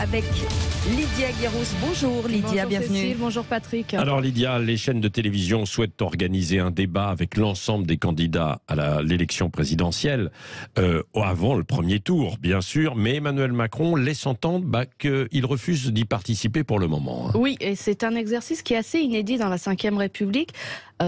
avec Lydia Guérousse. Bonjour Lydia, Bonjour bienvenue. Cécile, bonjour Patrick. Alors Lydia, les chaînes de télévision souhaitent organiser un débat avec l'ensemble des candidats à l'élection présidentielle avant le premier tour, bien sûr, mais Emmanuel Macron laisse entendre qu'il refuse d'y participer pour le moment. Oui, et c'est un exercice qui est assez inédit dans la Ve République.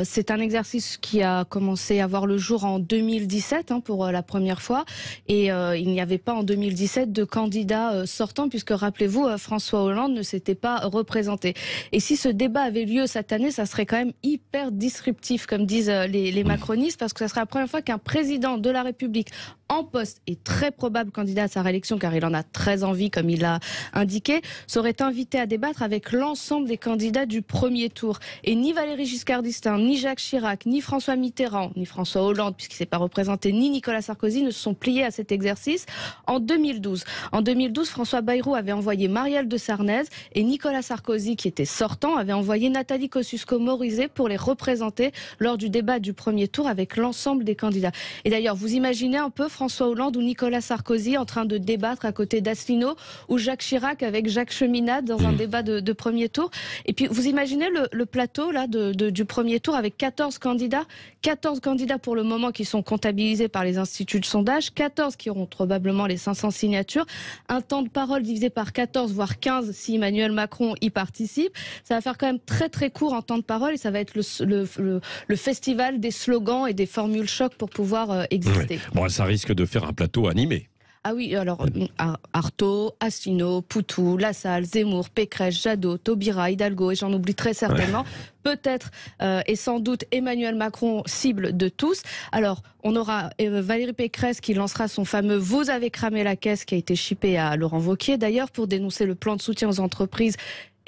C'est un exercice qui a commencé à voir le jour en 2017 pour la première fois, et il n'y avait pas en 2017 de candidat sortant, puisque rappelez-vous, François Hollande ne s'était pas représenté. Et si ce débat avait lieu cette année, ça serait quand même hyper disruptif, comme disent les macronistes, parce que ça serait la première fois qu'un président de la République en poste et très probable candidat à sa réélection, car il en a très envie, comme il l'a indiqué, serait invité à débattre avec l'ensemble des candidats du premier tour. Et ni Valéry Giscard d'Estaing, ni Jacques Chirac, ni François Mitterrand, ni François Hollande, puisqu'il ne s'est pas représenté, ni Nicolas Sarkozy ne se sont pliés à cet exercice en 2012. En 2012, François Bayrou avait envoyé Marielle de Sarnez et Nicolas Sarkozy, qui était sortant, avait envoyé Nathalie Kosciusko-Morizet pour les représenter lors du débat du premier tour avec l'ensemble des candidats. Et d'ailleurs, vous imaginez un peu François Hollande ou Nicolas Sarkozy en train de débattre à côté d'Asselineau, ou Jacques Chirac avec Jacques Cheminade dans un débat de premier tour. Et puis vous imaginez le plateau là du premier tour avec 14 candidats pour le moment qui sont comptabilisés par les instituts de sondage, 14 qui auront probablement les 500 signatures, un temps de parole divisé par 14 voire 15 si Emmanuel Macron y participe. Ça va faire quand même très très court en temps de parole, et ça va être le festival des slogans et des formules choc pour pouvoir exister. Ouais. Bon, ça risque de faire un plateau animé. Ah oui, alors Artaud, Asselineau, Poutou, Lassalle, Zemmour, Pécresse, Jadot, Taubira, Hidalgo, et j'en oublie très certainement. Peut-être et sans doute Emmanuel Macron, cible de tous. Alors, on aura Valérie Pécresse qui lancera son fameux « Vous avez cramé la caisse » qui a été chippé à Laurent Wauquiez d'ailleurs pour dénoncer le plan de soutien aux entreprises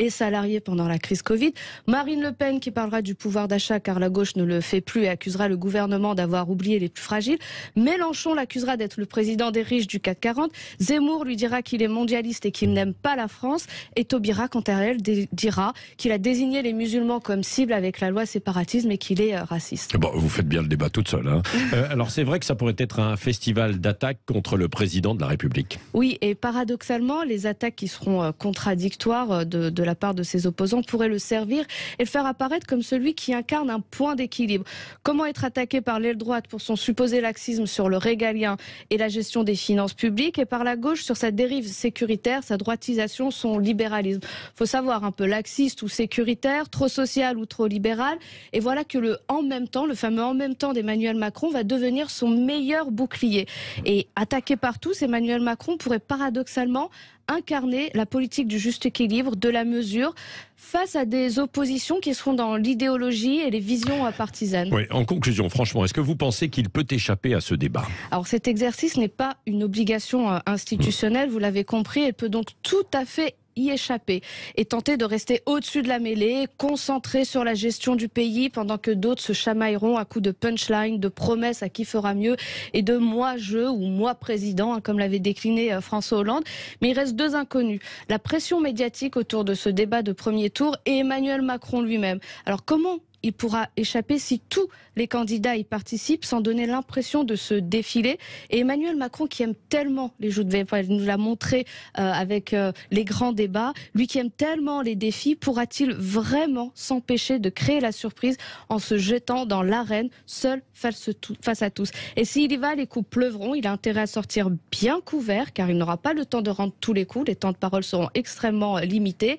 et salariés pendant la crise Covid. Marine Le Pen qui parlera du pouvoir d'achat car la gauche ne le fait plus et accusera le gouvernement d'avoir oublié les plus fragiles. Mélenchon l'accusera d'être le président des riches du CAC 40. Zemmour lui dira qu'il est mondialiste et qu'il n'aime pas la France. Et Taubira, quant à elle, dira qu'il a désigné les musulmans comme cible avec la loi séparatisme et qu'il est raciste. Bon, vous faites bien le débat toute seule. Alors c'est vrai que ça pourrait être un festival d'attaques contre le président de la République. Oui, et paradoxalement, les attaques qui seront contradictoires de la part de ses opposants pourraient le servir et le faire apparaître comme celui qui incarne un point d'équilibre. Comment être attaqué par l'aile droite pour son supposé laxisme sur le régalien et la gestion des finances publiques, et par la gauche sur sa dérive sécuritaire, sa droitisation, son libéralisme. Faut savoir, un peu laxiste ou sécuritaire, trop social ou trop libéral, et voilà que le « en même temps », le fameux « en même temps » d'Emmanuel Macron va devenir son meilleur bouclier. Et attaqué par tous, Emmanuel Macron pourrait paradoxalement incarner la politique du juste équilibre, de la mesure, face à des oppositions qui seront dans l'idéologie et les visions partisanes. Oui, en conclusion, franchement, est-ce que vous pensez qu'il peut échapper à ce débat ? Alors cet exercice n'est pas une obligation institutionnelle, vous l'avez compris, elle peut donc tout à fait y échapper et tenter de rester au-dessus de la mêlée, concentré sur la gestion du pays pendant que d'autres se chamailleront à coups de punchline, de promesses à qui fera mieux et de moi je ou moi président, comme l'avait décliné François Hollande. Mais il reste deux inconnus, la pression médiatique autour de ce débat de premier tour et Emmanuel Macron lui-même. Alors comment il pourra échapper si tous les candidats y participent sans donner l'impression de se défiler? Et Emmanuel Macron, qui aime tellement les jeux de VF, il nous l'a montré avec les grands débats, lui qui aime tellement les défis, pourra-t-il vraiment s'empêcher de créer la surprise en se jetant dans l'arène, seul face à tous? Et s'il y va, les coups pleuvront, il a intérêt à sortir bien couvert, car il n'aura pas le temps de rendre tous les coups, les temps de parole seront extrêmement limités.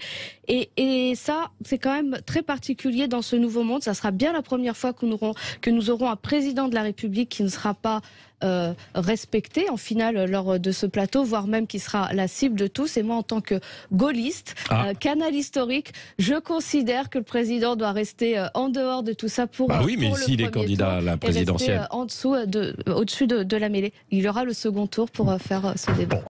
Et ça, c'est quand même très particulier dans ce nouveau monde. Ça sera bien la première fois que nous aurons un président de la République qui ne sera pas respecté en finale lors de ce plateau, voire même qui sera la cible de tous. Et moi, en tant que gaulliste, canal historique, je considère que le président doit rester en dehors de tout ça pour oui, mais s'il est candidat à la présidentielle, au-dessus de la mêlée. Il y aura le second tour pour faire ce débat.